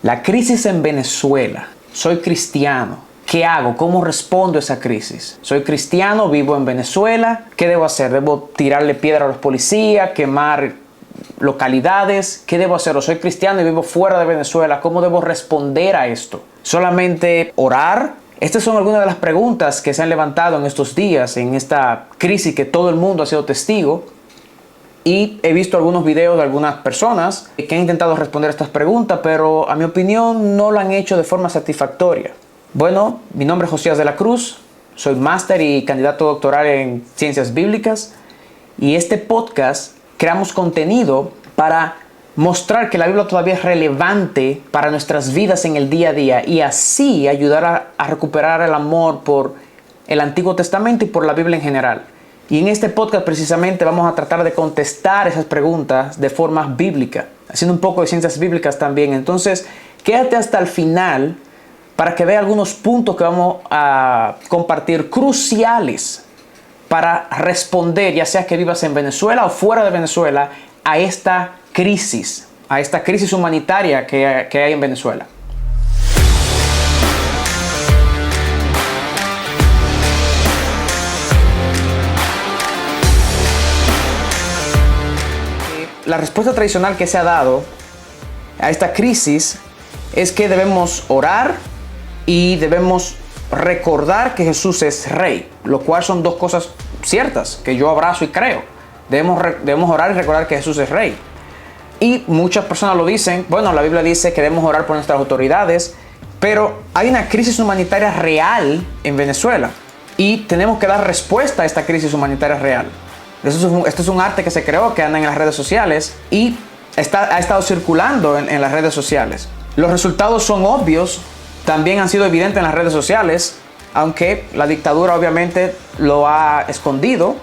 La crisis en Venezuela. Soy cristiano. ¿Qué hago? ¿Cómo respondo a esa crisis? Soy cristiano, vivo en Venezuela. ¿Qué debo hacer? ¿Debo tirarle piedra a los policías? ¿Quemar localidades? ¿Qué debo hacer? ¿O soy cristiano y vivo fuera de Venezuela? ¿Cómo debo responder a esto? ¿Solamente orar? Estas son algunas de las preguntas que se han levantado en estos días, en esta crisis que todo el mundo ha sido testigo. Y he visto algunos videos de algunas personas que han intentado responder estas preguntas, pero a mi opinión no lo han hecho de forma satisfactoria. Bueno, mi nombre es Josías de la Cruz, soy máster y candidato doctoral en Ciencias Bíblicas, y este podcast creamos contenido para mostrar que la Biblia todavía es relevante para nuestras vidas en el día a día y así ayudar a recuperar el amor por el Antiguo Testamento y por la Biblia en general. Y en este podcast precisamente vamos a tratar de contestar esas preguntas de forma bíblica, haciendo un poco de ciencias bíblicas también. Entonces, quédate hasta el final para que vea algunos puntos que vamos a compartir cruciales para responder, ya sea que vivas en Venezuela o fuera de Venezuela, a esta crisis humanitaria que hay en Venezuela. La respuesta tradicional que se ha dado a esta crisis es que debemos orar y debemos recordar que Jesús es Rey, lo cual son dos cosas ciertas que yo abrazo y creo. Debemos orar y recordar que Jesús es Rey. Y muchas personas lo dicen, bueno, la Biblia dice que debemos orar por nuestras autoridades, pero hay una crisis humanitaria real en Venezuela y tenemos que dar respuesta a esta crisis humanitaria real. Esto es un arte que se creó, que anda en las redes sociales y ha estado circulando en las redes sociales. Los resultados son obvios, también han sido evidentes en las redes sociales, aunque la dictadura obviamente lo ha escondido.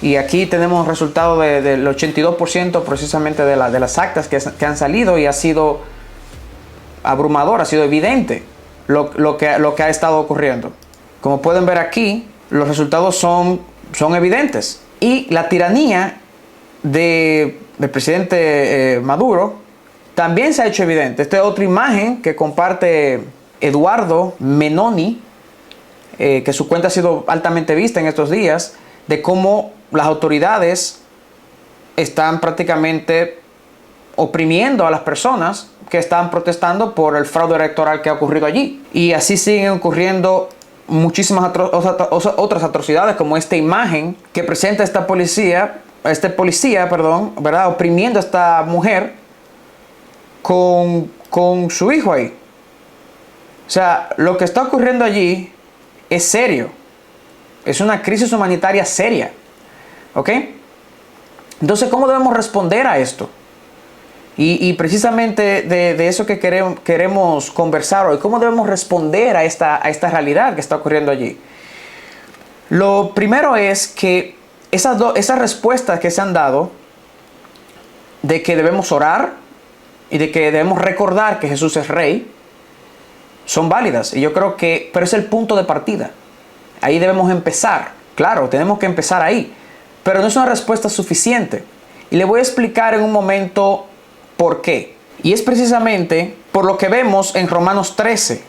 Y aquí tenemos resultados del 82% precisamente de las actas que han salido, y ha sido abrumador, ha sido evidente lo que ha estado ocurriendo. Como pueden ver aquí, los resultados son evidentes. Y la tiranía del presidente Maduro también se ha hecho evidente. Esta es otra imagen que comparte Eduardo Menoni, que su cuenta ha sido altamente vista en estos días, de cómo las autoridades están prácticamente oprimiendo a las personas que están protestando por el fraude electoral que ha ocurrido allí. Y así siguen ocurriendo muchísimas otras atrocidades, como esta imagen que presenta este policía, ¿verdad? Oprimiendo a esta mujer con su hijo ahí. O sea, lo que está ocurriendo allí es serio. Es una crisis humanitaria seria. ¿Ok? Entonces, ¿cómo debemos responder a esto? Y precisamente de eso que queremos conversar hoy. ¿Cómo debemos responder a esta realidad que está ocurriendo allí? Lo primero es que esas respuestas que se han dado, de que debemos orar y de que debemos recordar que Jesús es Rey, son válidas. Y yo creo pero es el punto de partida. Ahí debemos empezar. Claro, tenemos que empezar ahí. Pero no es una respuesta suficiente. Y le voy a explicar en un momento por qué. Y es precisamente por lo que vemos en Romanos 13.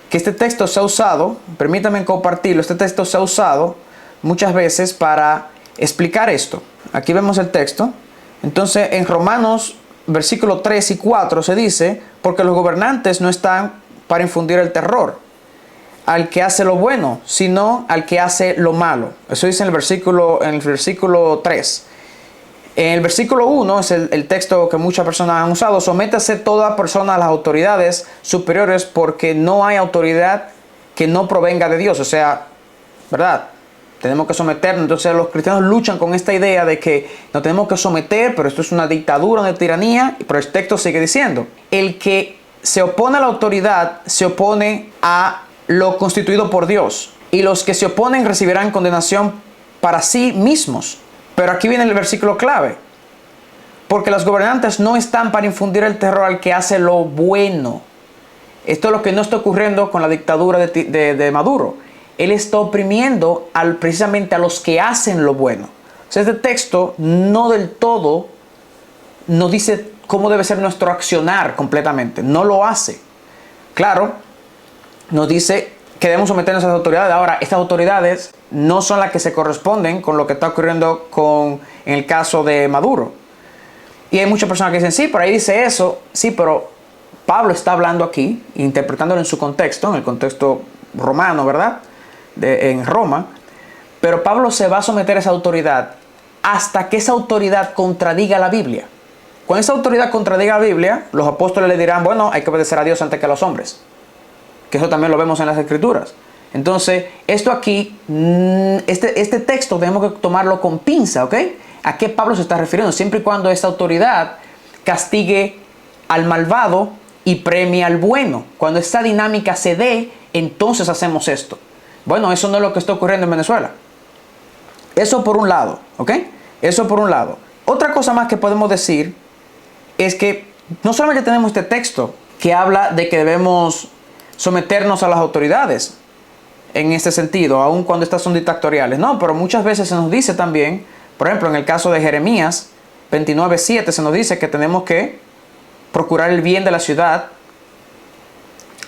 Que este texto se ha usado, permítanme compartirlo, este texto se ha usado muchas veces para explicar esto. Aquí vemos el texto. Entonces, en Romanos, versículos 3 y 4 se dice, porque los gobernantes no están para infundir el terror al que hace lo bueno, sino al que hace lo malo. Eso dice en el versículo 3. En el versículo 1 es el texto que muchas personas han usado. Sométase toda persona a las autoridades superiores, porque no hay autoridad que no provenga de Dios. O sea, ¿verdad? Tenemos que someternos. Entonces los cristianos luchan con esta idea de que nos tenemos que someter, pero esto es una dictadura, una tiranía. Pero el texto sigue diciendo, el que se opone a la autoridad se opone a lo constituido por Dios, y los que se oponen recibirán condenación para sí mismos. Pero aquí viene el versículo clave, porque los gobernantes no están para infundir el terror al que hace lo bueno. Esto es lo que no está ocurriendo con la dictadura de Maduro. Él está oprimiendo precisamente a los que hacen lo bueno. O sea, este texto no del todo nos dice cómo debe ser nuestro accionar completamente. No lo hace. Claro, nos dice que debemos someternos a esas autoridades. Ahora, estas autoridades no son las que se corresponden con lo que está ocurriendo en el caso de Maduro. Y hay muchas personas que dicen, sí, pero ahí dice eso. Sí, pero Pablo está hablando aquí, interpretándolo en su contexto, en el contexto romano, ¿verdad? En Roma. Pero Pablo se va a someter a esa autoridad hasta que esa autoridad contradiga la Biblia. Cuando esa autoridad contradiga la Biblia, los apóstoles le dirán, bueno, hay que obedecer a Dios antes que a los hombres. Que eso también lo vemos en las Escrituras. Entonces, esto aquí, este texto tenemos que tomarlo con pinza, ¿ok? ¿A qué Pablo se está refiriendo? Siempre y cuando esta autoridad castigue al malvado y premie al bueno. Cuando esta dinámica se dé, entonces hacemos esto. Bueno, eso no es lo que está ocurriendo en Venezuela. Eso por un lado, ¿ok? Eso por un lado. Otra cosa más que podemos decir es que no solamente tenemos este texto que habla de que debemos someternos a las autoridades en este sentido, aun cuando estas son dictatoriales. No, pero muchas veces se nos dice también, por ejemplo, en el caso de Jeremías 29:7, se nos dice que tenemos que procurar el bien de la ciudad.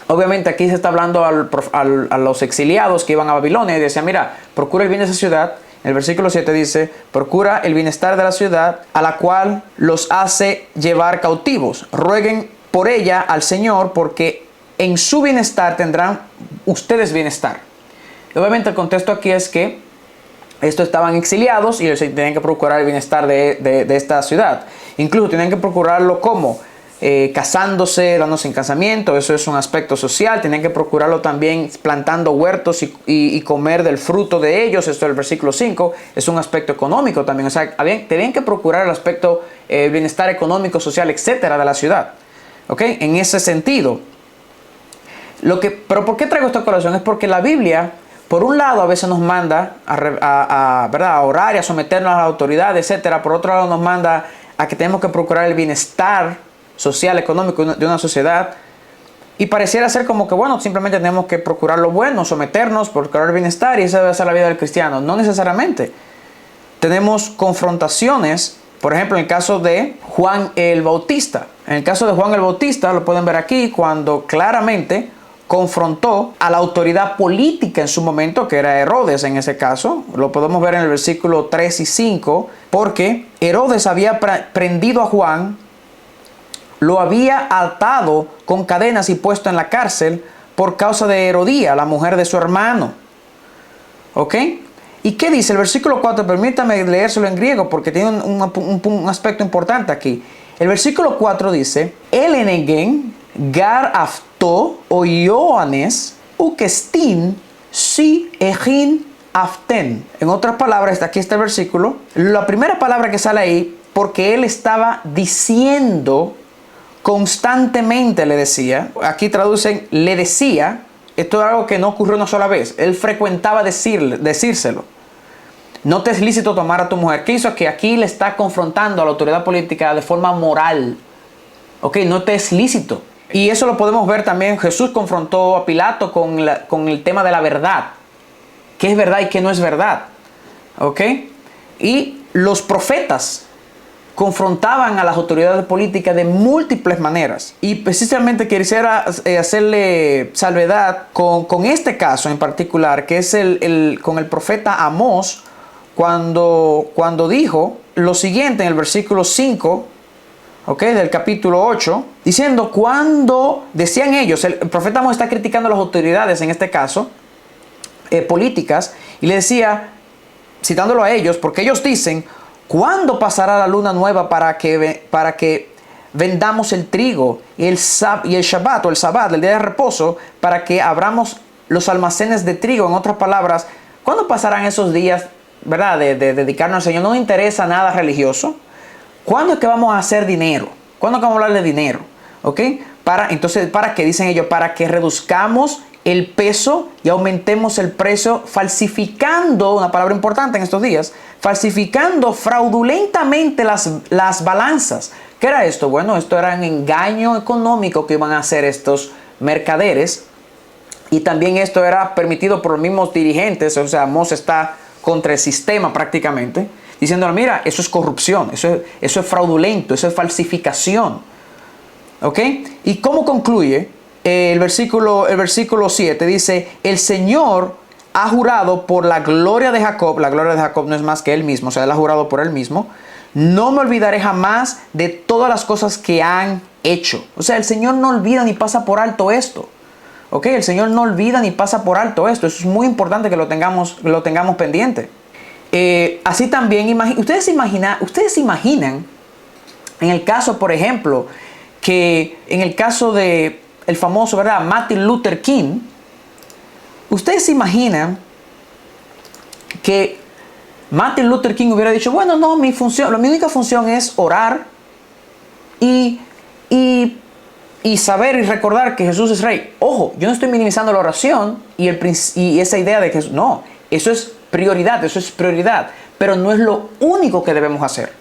Obviamente aquí se está hablando a los exiliados que iban a Babilonia y decían, mira, procura el bien de esa ciudad. El versículo 7 dice, procura el bienestar de la ciudad a la cual los hace llevar cautivos. Rueguen por ella al Señor, porque en su bienestar tendrán ustedes bienestar. Y obviamente el contexto aquí es que estos estaban exiliados y ellos tenían que procurar el bienestar de esta ciudad. Incluso tenían que procurarlo como casándose, dándose en casamiento, eso es un aspecto social. Tenían que procurarlo también plantando huertos y comer del fruto de ellos, esto es el versículo 5, es un aspecto económico también. O sea, tenían que procurar el aspecto bienestar económico, social, etcétera, de la ciudad. ¿Ok? En ese sentido. Pero ¿por qué traigo esta colación? Es porque la Biblia, por un lado, a veces nos manda ¿verdad?, a orar y a someternos a la autoridad, etcétera. Por otro lado, nos manda a que tenemos que procurar el bienestar social, económico de una sociedad. Y pareciera ser como que, bueno, simplemente tenemos que procurar lo bueno, someternos, procurar el bienestar, y esa debe ser la vida del cristiano. No necesariamente. Tenemos confrontaciones, por ejemplo, en el caso de Juan el Bautista. En el caso de Juan el Bautista, lo pueden ver aquí, cuando claramente confrontó a la autoridad política en su momento, que era Herodes en ese caso. Lo podemos ver en el versículo 3 y 5, porque Herodes había prendido a Juan, lo había atado con cadenas y puesto en la cárcel por causa de Herodía, la mujer de su hermano. ¿Ok? ¿Y qué dice el versículo 4? Permítame leérselo en griego porque tiene un aspecto importante aquí. El versículo 4 dice, El enegen gar afto o Ioannes ukestin si ejin aften. En otras palabras, aquí está el versículo. La primera palabra que sale ahí, porque él estaba diciendo constantemente, le decía. Aquí traducen, le decía. Esto es algo que no ocurrió una sola vez. Él frecuentaba decírselo. No te es lícito tomar a tu mujer. ¿Qué hizo? Que aquí le está confrontando a la autoridad política de forma moral. Ok, no te es lícito. Y eso lo podemos ver también. Jesús confrontó a Pilato con el tema de la verdad. ¿Qué es verdad y qué no es verdad? Ok. Y los profetas confrontaban a las autoridades políticas de múltiples maneras. Y precisamente quisiera hacerle salvedad con este caso en particular, que es con el profeta Amós, cuando dijo lo siguiente en el versículo 5, ¿okay?, del capítulo 8, diciendo, cuando decían ellos, el profeta Amós está criticando a las autoridades, en este caso, políticas, y le decía, citándolo a ellos, porque ellos dicen, ¿cuándo pasará la luna nueva para que vendamos el trigo y el Shabbat o el Sabbat, el día de reposo, para que abramos los almacenes de trigo? En otras palabras, ¿cuándo pasarán esos días, verdad, de dedicarnos al Señor? No nos interesa nada religioso. ¿Cuándo es que vamos a hacer dinero? ¿Cuándo es que vamos a hablar de dinero? ¿Ok? Entonces, ¿para qué? Dicen ellos, para que reduzcamos el peso y aumentemos el precio, falsificando, una palabra importante en estos días, falsificando fraudulentamente las balanzas. ¿Qué era esto? Bueno, esto era un engaño económico que iban a hacer estos mercaderes, y también esto era permitido por los mismos dirigentes. O sea, Amós está contra el sistema prácticamente. diciéndole, mira, eso es corrupción, eso es fraudulento, eso es falsificación. ¿Ok? ¿Y cómo concluye? El versículo 7 dice, el Señor ha jurado por la gloria de Jacob no es más que él mismo, o sea, él ha jurado por él mismo, no me olvidaré jamás de todas las cosas que han hecho. O sea, el Señor no olvida ni pasa por alto esto. ¿Ok? El Señor no olvida ni pasa por alto esto. Eso es muy importante que lo tengamos pendiente. Así también, ustedes se imaginan, en el caso, por ejemplo, que en el caso de el famoso, ¿verdad?, Martin Luther King, ustedes se imaginan que Martin Luther King hubiera dicho, bueno, no, mi única función es orar y saber y recordar que Jesús es Rey. Ojo, yo no estoy minimizando la oración y esa idea de que no, eso es prioridad, pero no es lo único que debemos hacer.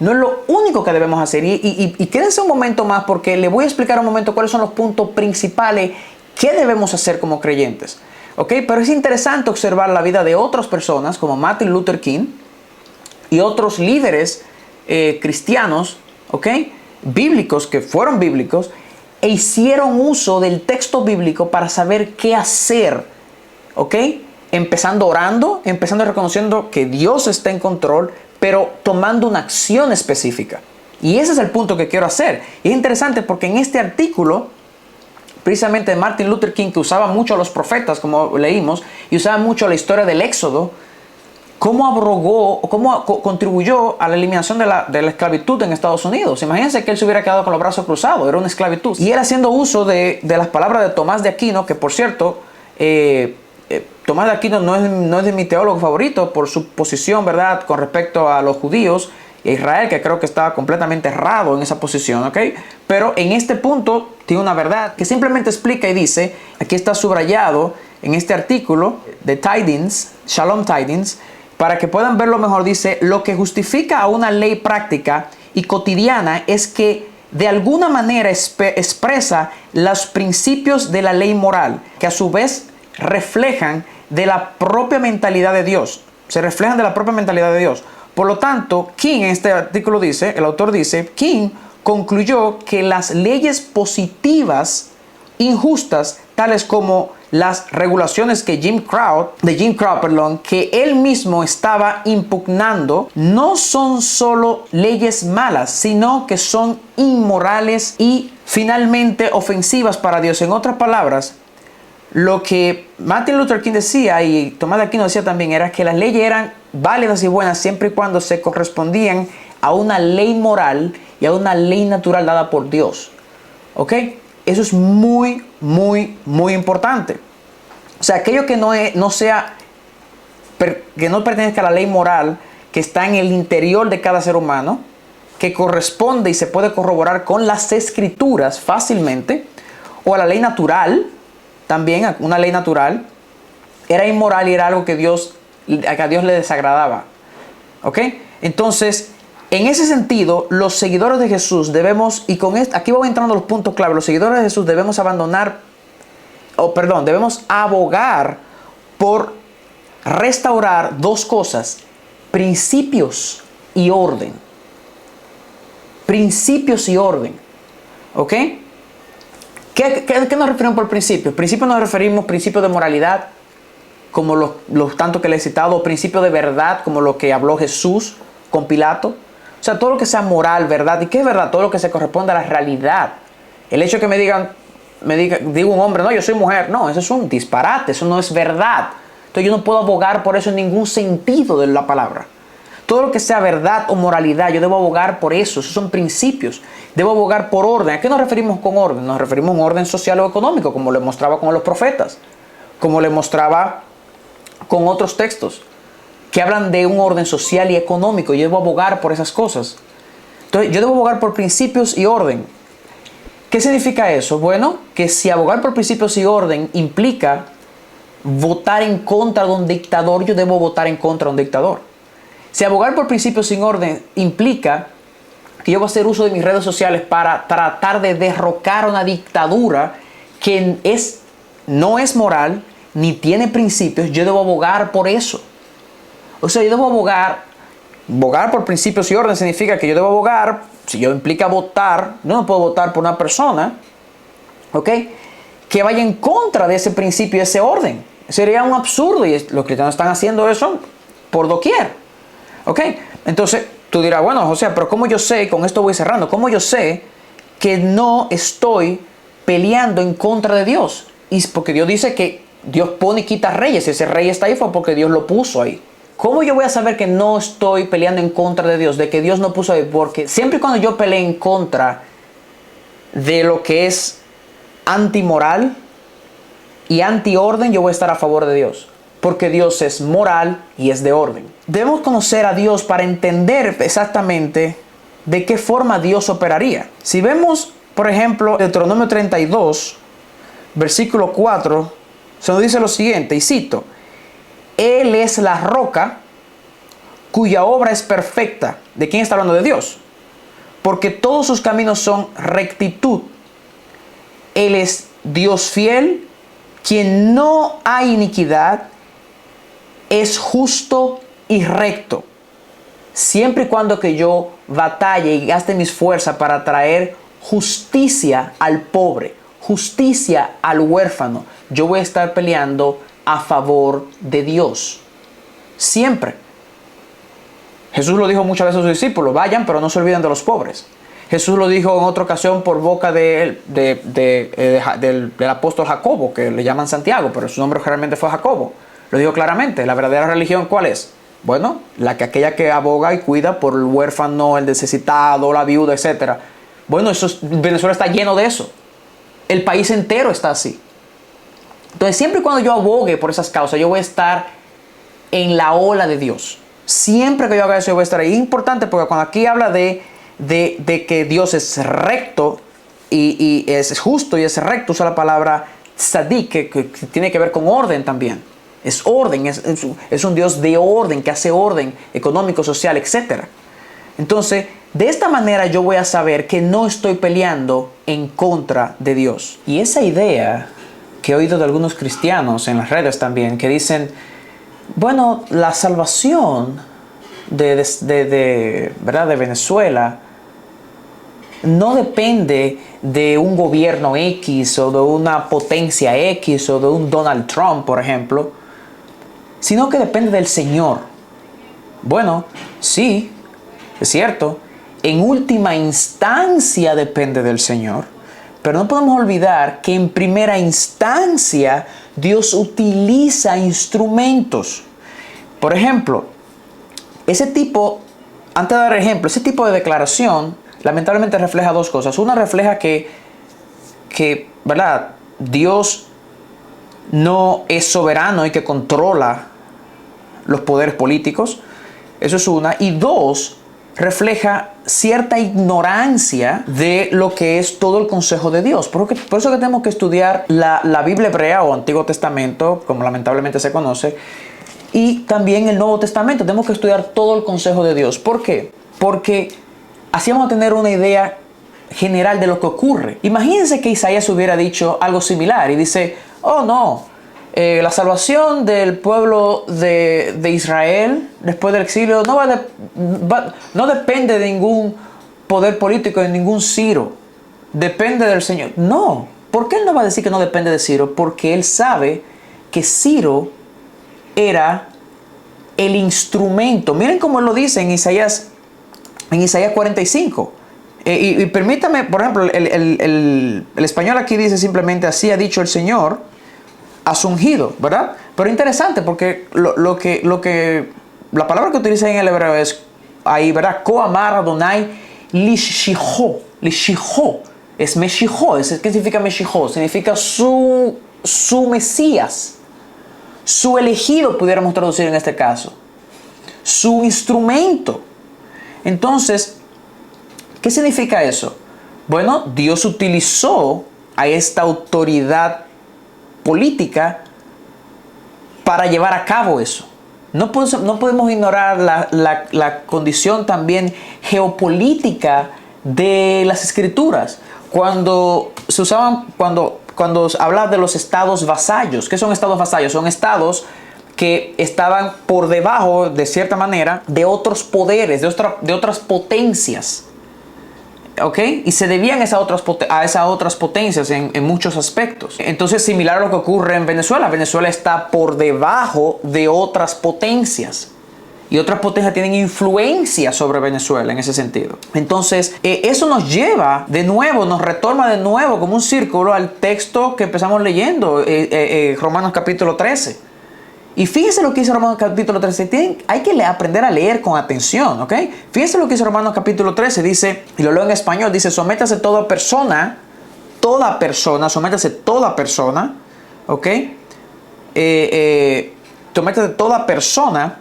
No es lo único que debemos hacer. Y quédense un momento más porque les voy a explicar un momento cuáles son los puntos principales que debemos hacer como creyentes. ¿Ok? Pero es interesante observar la vida de otras personas como Martin Luther King y otros líderes cristianos, ¿ok?, bíblicos, que fueron bíblicos e hicieron uso del texto bíblico para saber qué hacer. ¿Ok? Empezando orando, empezando reconociendo que Dios está en control, pero tomando una acción específica. Y ese es el punto que quiero hacer. Y es interesante porque en este artículo, precisamente de Martin Luther King, que usaba mucho a los profetas, como leímos, y usaba mucho la historia del Éxodo, cómo abrogó, cómo contribuyó a la eliminación de la esclavitud en Estados Unidos. Imagínense que él se hubiera quedado con los brazos cruzados, era una esclavitud. Y él haciendo uso de las palabras de Tomás de Aquino, que por cierto, Tomás de Aquino no es de mi teólogo favorito por su posición, ¿verdad?, con respecto a los judíos e Israel, que creo que estaba completamente errado en esa posición, ¿ok? Pero en este punto tiene una verdad que simplemente explica y dice, aquí está subrayado en este artículo de Tidings, Shalom Tidings, para que puedan verlo mejor, dice, lo que justifica a una ley práctica y cotidiana es que de alguna manera expresa los principios de la ley moral, que a su vez reflejan de la propia mentalidad de Dios. Se reflejan de la propia mentalidad de Dios. Por lo tanto, King, en este artículo dice, el autor dice, King concluyó que las leyes positivas injustas, tales como las regulaciones que Jim Crow, que él mismo estaba impugnando, no son solo leyes malas, sino que son inmorales y finalmente ofensivas para Dios. En otras palabras, lo que Martin Luther King decía y Tomás de Aquino decía también era que las leyes eran válidas y buenas siempre y cuando se correspondían a una ley moral y a una ley natural dada por Dios. ¿Ok? Eso es muy, muy, muy importante. O sea, aquello que no pertenezca a la ley moral que está en el interior de cada ser humano, que corresponde y se puede corroborar con las escrituras fácilmente, o a la ley natural, también una ley natural, era inmoral y era algo que a Dios le desagradaba. ¿Ok? Entonces, en ese sentido, los seguidores de Jesús debemos, y con esto, aquí vamos entrando a los puntos clave, los seguidores de Jesús debemos debemos abogar por restaurar dos cosas: principios y orden. Principios y orden. ¿Ok? ¿Qué nos referimos por principios? Principios nos referimos a principios de moralidad, como los tantos que le he citado, principios de verdad, como lo que habló Jesús con Pilato. O sea, todo lo que sea moral, verdad. ¿Y qué es verdad? Todo lo que se corresponde a la realidad. El hecho de que diga un hombre, no, yo soy mujer. No, eso es un disparate, eso no es verdad. Entonces yo no puedo abogar por eso en ningún sentido de la palabra. Todo lo que sea verdad o moralidad, yo debo abogar por eso. Esos son principios. Debo abogar por orden. ¿A qué nos referimos con orden? Nos referimos a un orden social o económico, como le mostraba con los profetas, como le mostraba con otros textos que hablan de un orden social y económico. Yo debo abogar por esas cosas. Entonces, yo debo abogar por principios y orden. ¿Qué significa eso? Bueno, que si abogar por principios y orden implica votar en contra de un dictador, yo debo votar en contra de un dictador. Si abogar por principios sin orden implica que yo voy a hacer uso de mis redes sociales para tratar de derrocar una dictadura que no es moral ni tiene principios, yo debo abogar por eso. O sea, yo debo abogar Bogar por principios y orden significa que yo debo bogar, si yo implica votar, yo no puedo votar por una persona, ¿ok?, que vaya en contra de ese principio y ese orden. Sería un absurdo y los cristianos están haciendo eso por doquier, ¿ok? Entonces tú dirás, bueno, José, pero ¿cómo yo sé, con esto voy cerrando, cómo yo sé que no estoy peleando en contra de Dios? Y porque Dios dice que Dios pone y quita reyes. Ese rey está ahí fue porque Dios lo puso ahí. ¿Cómo yo voy a saber que no estoy peleando en contra de Dios? De que Dios no puso ahí. Porque siempre y cuando yo pelee en contra de lo que es antimoral y antiorden, yo voy a estar a favor de Dios. Porque Dios es moral y es de orden. Debemos conocer a Dios para entender exactamente de qué forma Dios operaría. Si vemos, por ejemplo, Deuteronomio 32, versículo 4, se nos dice lo siguiente, y cito: Él es la roca cuya obra es perfecta. ¿De quién está hablando? De Dios. Porque todos sus caminos son rectitud. Él es Dios fiel, quien no hay iniquidad, es justo y recto. Siempre y cuando que yo batalle y gaste mis fuerzas para traer justicia al pobre, justicia al huérfano, yo voy a estar peleando a favor de Dios. Siempre. Jesús lo dijo muchas veces a sus discípulos: vayan, pero no se olviden de los pobres. Jesús lo dijo en otra ocasión por boca del apóstol Jacobo, que le llaman Santiago, pero su nombre realmente fue Jacobo. Lo dijo claramente. ¿La verdadera religión cuál es? Bueno, aquella que aboga y cuida por el huérfano, el necesitado, la viuda, etc. Bueno, Venezuela está lleno de eso. El país entero está así. Entonces, siempre y cuando yo abogue por esas causas, yo voy a estar en la ola de Dios. Siempre que yo haga eso, yo voy a estar ahí. Es importante porque cuando aquí habla de que Dios es recto y es justo y es recto, usa la palabra tzadik, que tiene que ver con orden también. Es orden, es un Dios de orden, que hace orden económico, social, etc. Entonces, de esta manera yo voy a saber que no estoy peleando en contra de Dios. Y esa idea que he oído de algunos cristianos en las redes también, que dicen, bueno, la salvación ¿verdad?, de Venezuela no depende de un gobierno X o de una potencia X o de un Donald Trump, por ejemplo, sino que depende del Señor. Bueno, sí, es cierto. En última instancia depende del Señor, pero no podemos olvidar que en primera instancia Dios utiliza instrumentos. Por ejemplo, ese tipo de declaración lamentablemente refleja dos cosas. Una refleja que ¿verdad?, Dios no es soberano y que controla los poderes políticos. Eso es una. Y dos, refleja cierta ignorancia de lo que es todo el consejo de Dios. Por eso que tenemos que estudiar la Biblia hebrea o Antiguo Testamento, como lamentablemente se conoce, y también el Nuevo Testamento. Tenemos que estudiar todo el consejo de Dios. ¿Por qué? Porque así vamos a tener una idea general de lo que ocurre. Imagínense que Isaías hubiera dicho algo similar y dice: oh no, la salvación del pueblo de Israel después del exilio no depende de ningún poder político, de ningún Ciro, depende del Señor. No, ¿por qué él no va a decir que no depende de Ciro? Porque él sabe que Ciro era el instrumento. Miren cómo él lo dice en Isaías 45. Y permítame, por ejemplo, el español aquí dice simplemente: así ha dicho el Señor a su ungido, ¿verdad? Pero interesante porque la palabra que utiliza en el hebreo es ahí, ¿verdad? Ko amar Adonai lishijo. Lishijo es meshijo. ¿Qué significa meshijo? Significa su Mesías, su elegido, pudiéramos traducir en este caso, su instrumento. Entonces, ¿qué significa eso? Bueno, Dios utilizó a esta autoridad política para llevar a cabo eso. No podemos ignorar la condición también geopolítica de las escrituras. Cuando hablaba de los estados vasallos. ¿Qué son estados vasallos? Son estados que estaban por debajo, de cierta manera, de otros poderes, de otras potencias. ¿Ok? Y se debían a esas otras potencias en muchos aspectos. Entonces, similar a lo que ocurre en Venezuela. Venezuela está por debajo de otras potencias. Y otras potencias tienen influencia sobre Venezuela en ese sentido. Entonces, eso nos lleva de nuevo, nos retorna de nuevo como un círculo al texto que empezamos leyendo, Romanos capítulo 13. Y fíjense lo que dice Romanos capítulo 13. Hay que aprender a leer con atención, ¿ok? Fíjense lo que dice Romanos capítulo 13. Dice, y lo leo en español, dice, sométase toda persona, sométase toda persona, ¿ok? Sométase toda persona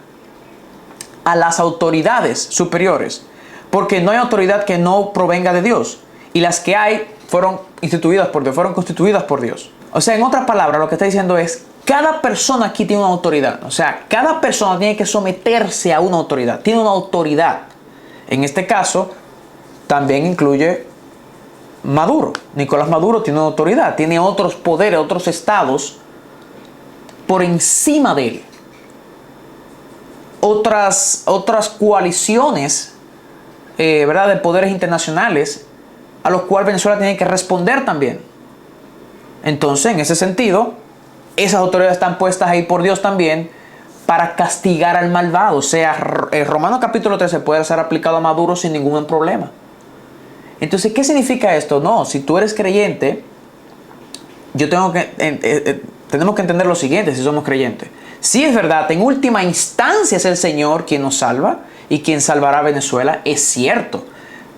a las autoridades superiores, porque no hay autoridad que no provenga de Dios, y las que hay fueron instituidas por Dios, fueron constituidas por Dios. O sea, en otras palabras, lo que está diciendo es, cada persona aquí tiene una autoridad. O sea, cada persona tiene que someterse a una autoridad. Tiene una autoridad. En este caso, también incluye Maduro. Nicolás Maduro tiene una autoridad. Tiene otros poderes, otros estados por encima de él. Otras coaliciones, ¿verdad?, de poderes internacionales a los cuales Venezuela tiene que responder también. Entonces, en ese sentido, esas autoridades están puestas ahí por Dios también para castigar al malvado. O sea, el Romanos capítulo 13 puede ser aplicado a Maduro sin ningún problema. Entonces, ¿qué significa esto? No, si tú eres creyente, tenemos que entender lo siguiente si somos creyentes. Sí, es verdad, en última instancia es el Señor quien nos salva y quien salvará a Venezuela, es cierto.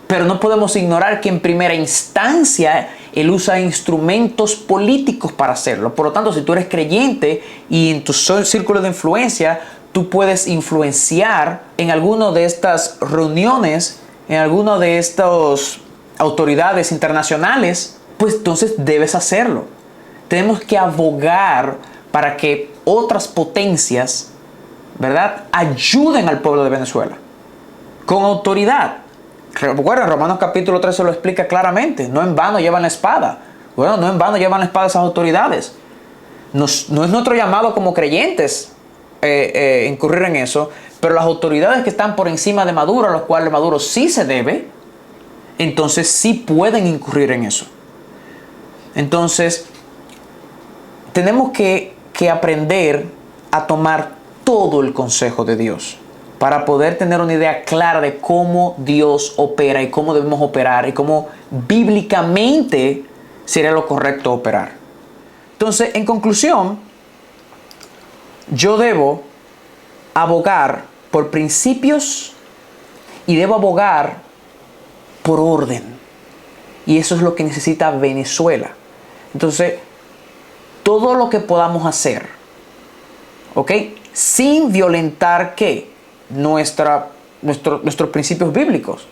Pero no podemos ignorar que en primera instancia Él usa instrumentos políticos para hacerlo. Por lo tanto, si tú eres creyente y en tu círculo de influencia, tú puedes influenciar en alguna de estas reuniones, en alguna de estas autoridades internacionales, pues entonces debes hacerlo. Tenemos que abogar para que otras potencias, ¿verdad?, ayuden al pueblo de Venezuela con autoridad. Recuerden, Romanos capítulo 13 lo explica claramente. No en vano llevan la espada. Bueno, no en vano llevan la espada esas autoridades. No es nuestro llamado como creyentes incurrir en eso, pero las autoridades que están por encima de Maduro, a los cuales Maduro sí se debe, entonces sí pueden incurrir en eso. Entonces, tenemos que aprender a tomar todo el consejo de Dios para poder tener una idea clara de cómo Dios opera y cómo debemos operar y cómo bíblicamente sería lo correcto operar. Entonces, en conclusión, yo debo abogar por principios y debo abogar por orden. Y eso es lo que necesita Venezuela. Entonces, todo lo que podamos hacer, ¿ok?, sin violentar, ¿qué?, nuestros principios bíblicos,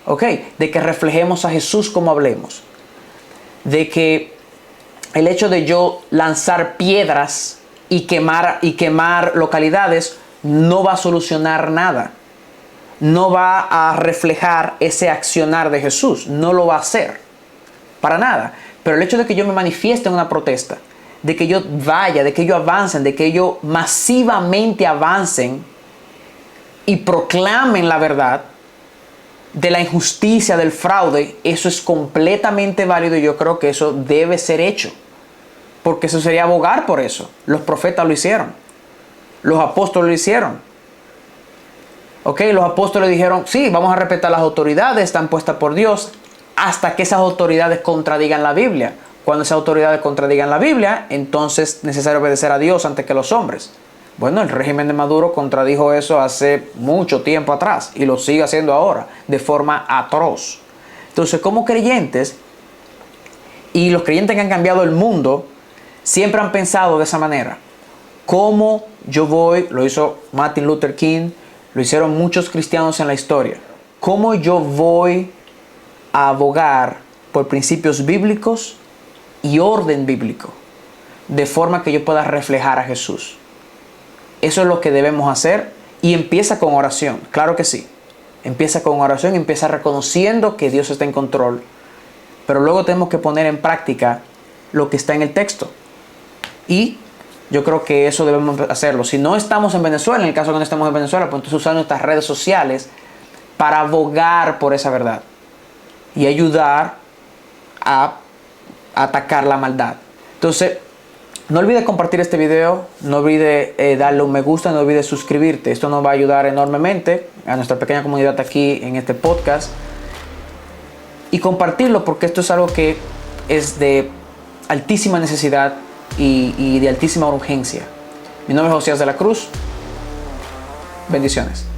¿ok?, de que reflejemos a Jesús como hablemos, de que el hecho de yo lanzar piedras y quemar localidades no va a solucionar nada, no va a reflejar ese accionar de Jesús, no lo va a hacer, para nada. Pero el hecho de que yo me manifieste en una protesta, de que yo vaya, de que ellos avancen, de que ellos masivamente avancen y proclamen la verdad de la injusticia, del fraude, eso es completamente válido y yo creo que eso debe ser hecho. Porque eso sería abogar por eso. Los profetas lo hicieron. Los apóstoles lo hicieron. ¿Ok? Los apóstoles dijeron, sí, vamos a respetar las autoridades, están puestas por Dios, hasta que esas autoridades contradigan la Biblia. Cuando esas autoridades contradigan la Biblia, entonces es necesario obedecer a Dios antes que los hombres. Bueno, el régimen de Maduro contradijo eso hace mucho tiempo atrás y lo sigue haciendo ahora de forma atroz. Entonces, como creyentes, y los creyentes que han cambiado el mundo, siempre han pensado de esa manera. ¿Cómo yo voy? Lo hizo Martin Luther King, lo hicieron muchos cristianos en la historia. ¿Cómo yo voy a abogar por principios bíblicos y orden bíblico, de forma que yo pueda reflejar a Jesús? Eso es lo que debemos hacer y empieza con oración, claro que sí. Empieza con oración, empieza reconociendo que Dios está en control, pero luego tenemos que poner en práctica lo que está en el texto y Yo creo que eso debemos hacerlo. Si no estamos en Venezuela, en el caso que no estemos en Venezuela, pues entonces usar nuestras redes sociales para abogar por esa verdad y ayudar a atacar la maldad. Entonces, no olvides compartir este video, no olvides darle un me gusta, no olvides suscribirte. Esto nos va a ayudar enormemente a nuestra pequeña comunidad aquí en este podcast. Y compartirlo porque esto es algo que es de altísima necesidad y de altísima urgencia. Mi nombre es Josías de la Cruz. Bendiciones.